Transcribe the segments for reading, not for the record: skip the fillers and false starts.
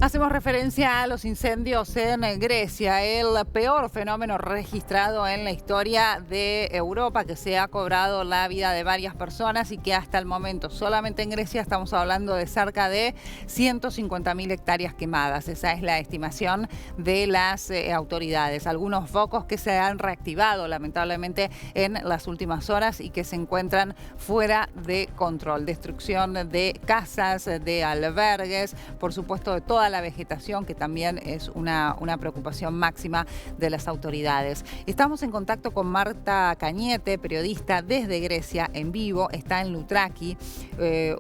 Hacemos referencia a los incendios en Grecia, el peor fenómeno registrado en la historia de Europa, que se ha cobrado la vida de varias personas y que hasta el momento solamente en Grecia estamos hablando de cerca de 150.000 hectáreas quemadas. Esa es la estimación de las autoridades. Algunos focos que se han reactivado lamentablemente en las últimas horas y que se encuentran fuera de control. Destrucción de casas, de albergues, por supuesto de toda la vegetación, que también es una preocupación máxima de las autoridades. Estamos en contacto con Marta Cañete, periodista desde Grecia en vivo. Está en Loutraki,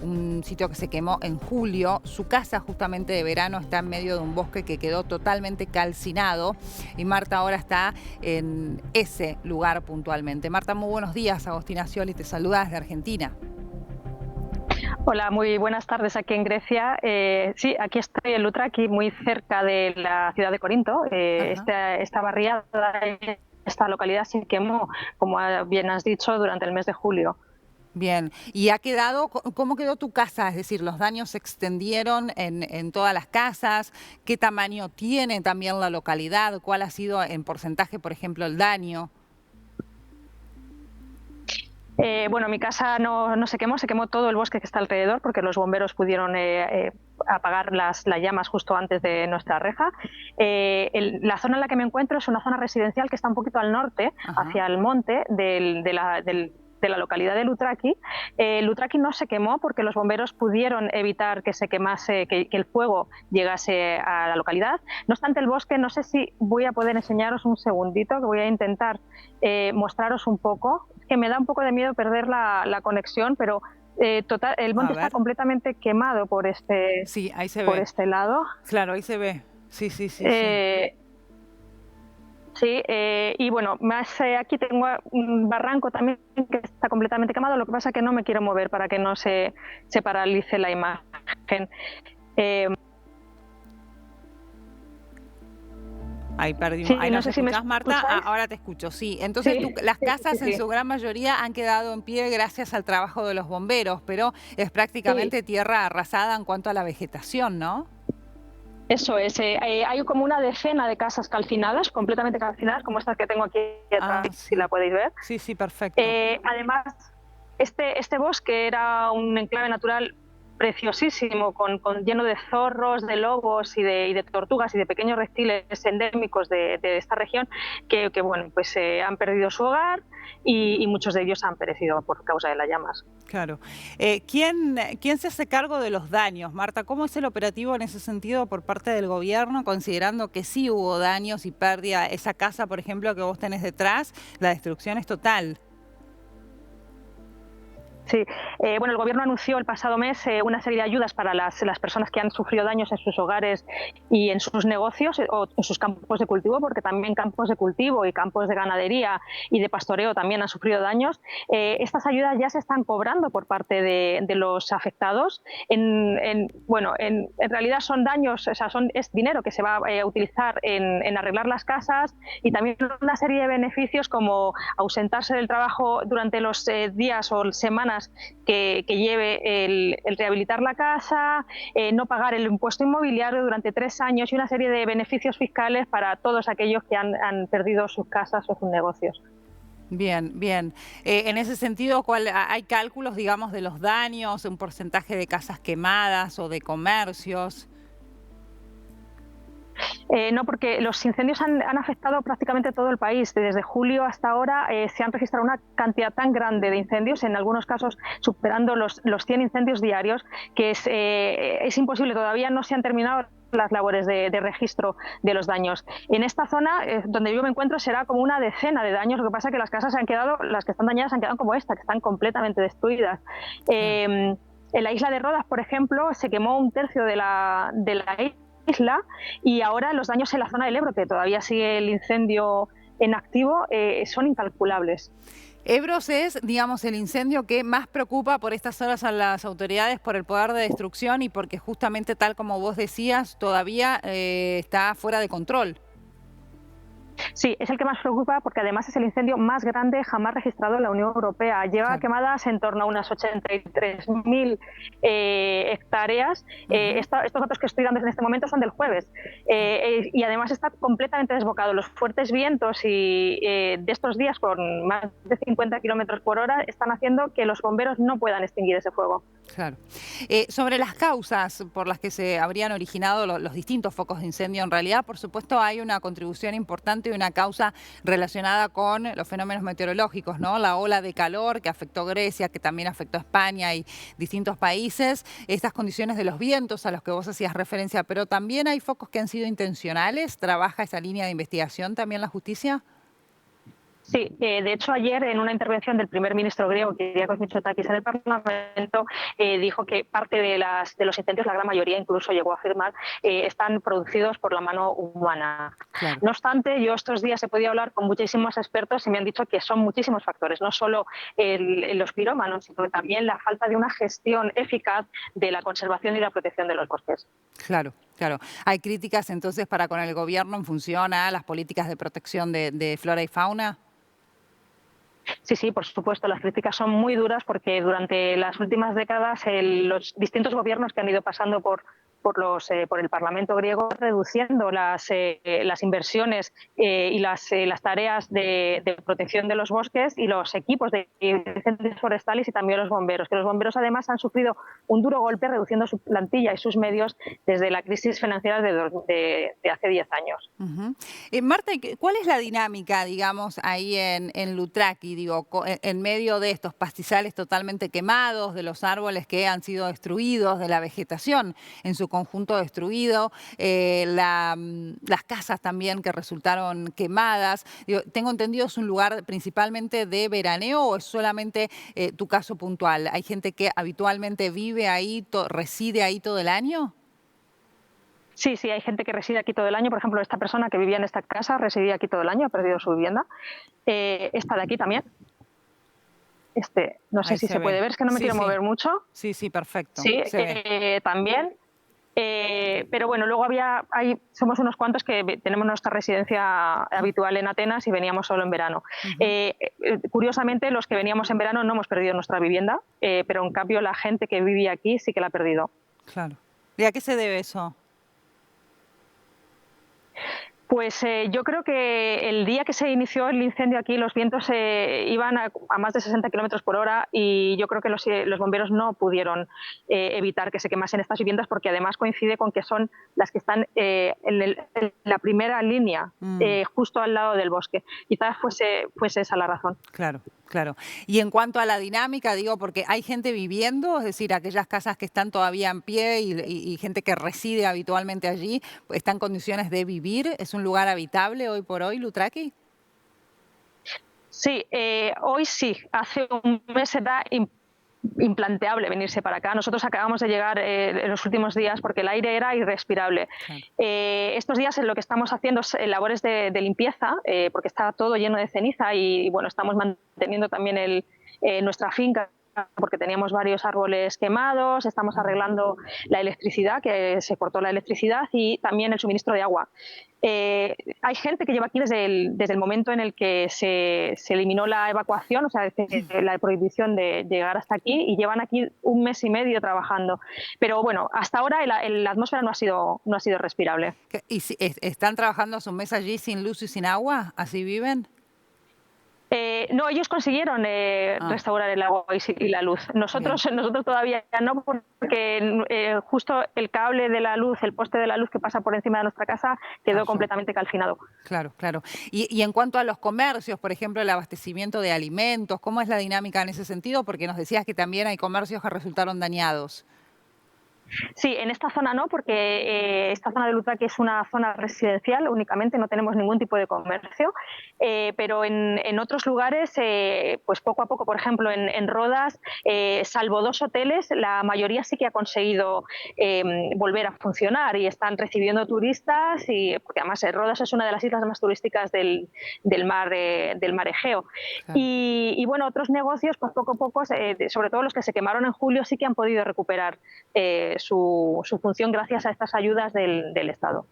un sitio que se quemó en julio. Su casa justamente de verano está en medio de un bosque que quedó totalmente calcinado y Marta ahora está en ese lugar puntualmente. Marta, muy buenos días. Agostina Scioli te saluda desde Argentina. Hola, muy buenas tardes aquí en Grecia. Sí, aquí estoy en Loutraki, muy cerca de la ciudad de Corinto. Esta barriada, esta localidad se quemó, como bien has dicho, durante el mes de julio. Bien, ¿y ha quedado, cómo quedó tu casa? Es decir, ¿los daños se extendieron en todas las casas? ¿Qué tamaño tiene también la localidad? ¿Cuál ha sido en porcentaje, por ejemplo, el daño? Bueno, mi casa no se quemó todo el bosque que está alrededor porque los bomberos pudieron apagar las llamas justo antes de nuestra reja. La zona en la que me encuentro es una zona residencial que está un poquito al norte, hacia el monte de la localidad de Loutraki. Loutraki no se quemó porque los bomberos pudieron evitar que se quemase, que el fuego llegase a la localidad. No obstante, el bosque, no sé si voy a poder enseñaros un segundito, que voy a intentar mostraros un poco. Es que me da un poco de miedo perder la conexión, pero el monte está completamente quemado por Sí, ahí se por ve. este lado. Claro, ahí se ve. Sí, sí, sí, sí. Sí, y bueno, más aquí tengo un barranco también que está completamente quemado. Lo que pasa es que no me quiero mover para que no se paralice la imagen. Ahí perdimos. Sí, Ahí no nos sé si me escuchás, Marta. escucháis. Ahora te escucho, sí. Entonces, las casas en su gran mayoría han quedado en pie gracias al trabajo de los bomberos, pero es Sí, prácticamente tierra arrasada en cuanto a la vegetación, ¿no? eso es. Hay como una decena de casas calcinadas, completamente calcinadas, como esta que tengo aquí atrás, Ah, si la sí. podéis ver. Sí, sí, perfecto. Además, este bosque era un enclave natural preciosísimo, lleno de zorros, de lobos y de tortugas y de pequeños reptiles endémicos de esta región que bueno, pues han perdido su hogar y muchos de ellos han perecido por causa de las llamas. Claro. ¿Quién se hace cargo de los daños, Marta? ¿Cómo es el operativo en ese sentido por parte del gobierno, considerando que sí hubo daños y pérdida? Esa casa, por ejemplo, que vos tenés detrás, la destrucción es total. Sí, bueno, el gobierno anunció el pasado mes una serie de ayudas para las personas que han sufrido daños en sus hogares y en sus negocios o en sus campos de cultivo, porque también campos de cultivo y campos de ganadería y de pastoreo también han sufrido daños. Estas ayudas ya se están cobrando por parte de los afectados. Bueno, en realidad son daños, o sea, es dinero que se va a utilizar en arreglar las casas y también una serie de beneficios como ausentarse del trabajo durante los días o semanas que lleve el rehabilitar la casa, no pagar el impuesto inmobiliario durante 3 años y una serie de beneficios fiscales para todos aquellos que han perdido sus casas o sus negocios. Bien, bien. En ese sentido, ¿hay cálculos, digamos, de los daños, un porcentaje de casas quemadas o de comercios? No, porque los incendios han afectado prácticamente todo el país. Desde julio hasta ahora se han registrado una cantidad tan grande de incendios, en algunos casos superando los 100 incendios diarios, que es imposible, todavía no se han terminado las labores de registro de los daños. En esta zona donde yo me encuentro será como una decena de daños, lo que pasa es que las casas han quedado, las que están dañadas han quedado como esta, que están completamente destruidas. En la isla de Rodas, por ejemplo, se quemó un tercio de la isla y ahora los daños en la zona del Ebro, que todavía sigue el incendio en activo, son incalculables. Ebros es, digamos, el incendio que más preocupa por estas horas a las autoridades por el poder de destrucción y porque justamente tal como vos decías, todavía está fuera de control. Sí, es el que más preocupa porque además es el incendio más grande jamás registrado en la Unión Europea. Lleva Claro. quemadas en torno a unas 83.000 hectáreas. Ujú. Estos datos que estoy dando en este momento son del jueves. Claro. Y además está completamente desbocado. Los fuertes vientos de estos días con más de 50 kilómetros por hora están haciendo que los bomberos no puedan extinguir ese fuego. Claro. Sobre las causas por las que se habrían originado los distintos focos de incendio, en realidad, por supuesto, hay una contribución importante y una causa relacionada con los fenómenos meteorológicos, ¿no? La ola de calor que afectó Grecia, que también afectó España y distintos países, estas condiciones de los vientos a los que vos hacías referencia, pero también hay focos que han sido intencionales. ¿Trabaja esa línea de investigación también la justicia? Sí, de hecho ayer en una intervención del primer ministro griego, Kyriakos Mitsotakis, en el Parlamento, dijo que parte de los incendios, la gran mayoría incluso llegó a afirmar, están producidos por la mano humana. Claro. No obstante, yo estos días he podido hablar con muchísimos expertos y me han dicho que son muchísimos factores, no solo los pirómanos, sino también la falta de una gestión eficaz de la conservación y la protección de los bosques. Claro, claro. Hay críticas entonces para con el gobierno en función a las políticas de protección de flora y fauna. Sí, sí, por supuesto, las críticas son muy duras porque durante las últimas décadas los distintos gobiernos que han ido pasando por el Parlamento griego reduciendo las inversiones y las tareas de protección de los bosques y los equipos de incendios forestales y también los bomberos, que los bomberos además han sufrido un duro golpe reduciendo su plantilla y sus medios desde la crisis financiera de hace 10 años. Ujú. Marta, ¿cuál es la dinámica, digamos, ahí en Lutraki, digo, en medio de estos pastizales totalmente quemados, de los árboles que han sido destruidos, de la vegetación en su conjunto destruido, las casas también que resultaron quemadas? Digo, tengo entendido, ¿es un lugar principalmente de veraneo o es solamente tu caso puntual? ¿Hay gente que habitualmente vive ahí, reside ahí todo el año? Sí, sí, hay gente que reside aquí todo el año. Por ejemplo, esta persona que vivía en esta casa residía aquí todo el año, ha perdido su vivienda. Esta de aquí también. No sé Ahí si se se puede ve. ver, es que no me Sí, quiero sí, mover mucho. sí, sí, perfecto, Sí, se ve. también. Pero bueno, luego somos unos cuantos que tenemos nuestra residencia habitual en Atenas y veníamos solo en verano. Ujú. Curiosamente, los que veníamos en verano no hemos perdido nuestra vivienda, pero en cambio la gente que vivía aquí sí que la ha perdido. Claro. ¿Y a qué se debe eso? Pues yo creo que el día que se inició el incendio aquí los vientos iban a más de 60 kilómetros por hora y yo creo que los bomberos no pudieron evitar que se quemasen estas viviendas porque además coincide con que son las que están en la primera línea, Mm, justo al lado del bosque. Quizás fuese esa la razón. claro, claro. Y en cuanto a la dinámica, digo, porque hay gente viviendo, es decir, aquellas casas que están todavía en pie y gente que reside habitualmente allí, ¿está en condiciones de vivir? ¿Es un lugar habitable hoy por hoy, Lutraki? Sí, hoy sí. Hace un mes era implanteable venirse para acá. Nosotros acabamos de llegar en los últimos días porque el aire era irrespirable. Claro. Estos días lo que estamos haciendo es labores de limpieza porque está todo lleno de ceniza y bueno, estamos manteniendo también nuestra finca porque teníamos varios árboles quemados, estamos Mm. arreglando la electricidad, que se cortó la electricidad y también el suministro de agua. Hay gente que lleva aquí desde el momento en el que se eliminó la evacuación, o sea, la prohibición de llegar hasta aquí, y llevan aquí un mes y medio trabajando. Pero bueno, hasta ahora la atmósfera no ha sido respirable. ¿Y están trabajando a su mes allí sin luz y sin agua? ¿Así viven? No, ellos consiguieron Ah, restaurar el agua y la luz. bien. Nosotros todavía no, porque justo el cable de la luz, el poste de la luz que pasa por encima de nuestra casa, quedó Cayó. completamente calcinado. Claro, claro. Y en cuanto a los comercios, por ejemplo, el abastecimiento de alimentos, ¿cómo es la dinámica en ese sentido? Porque nos decías que también hay comercios que resultaron dañados. Sí, en esta zona no, porque esta zona de Lutaki es una zona residencial únicamente, no tenemos ningún tipo de comercio, pero en otros lugares, pues poco a poco, por ejemplo, en Rodas, salvo 2 hoteles, la mayoría sí que ha conseguido volver a funcionar y están recibiendo turistas, porque además Rodas es una de las islas más turísticas del mar Egeo. Claro. Y bueno, otros negocios, pues poco a poco, sobre todo los que se quemaron en julio, sí que han podido recuperar su función gracias a estas ayudas del Estado.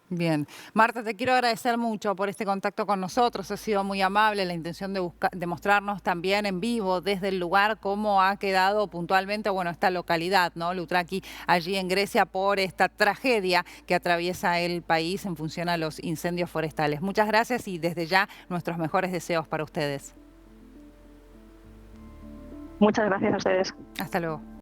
Bien. Marta, te quiero agradecer mucho por este contacto con nosotros. Ha sido muy amable la intención de mostrarnos también en vivo desde el lugar cómo ha quedado puntualmente, bueno, esta localidad, ¿no? Loutraki, allí en Grecia por esta tragedia que atraviesa el país en función a los incendios forestales. Muchas gracias y desde ya nuestros mejores deseos para ustedes. Muchas gracias a ustedes. Hasta luego.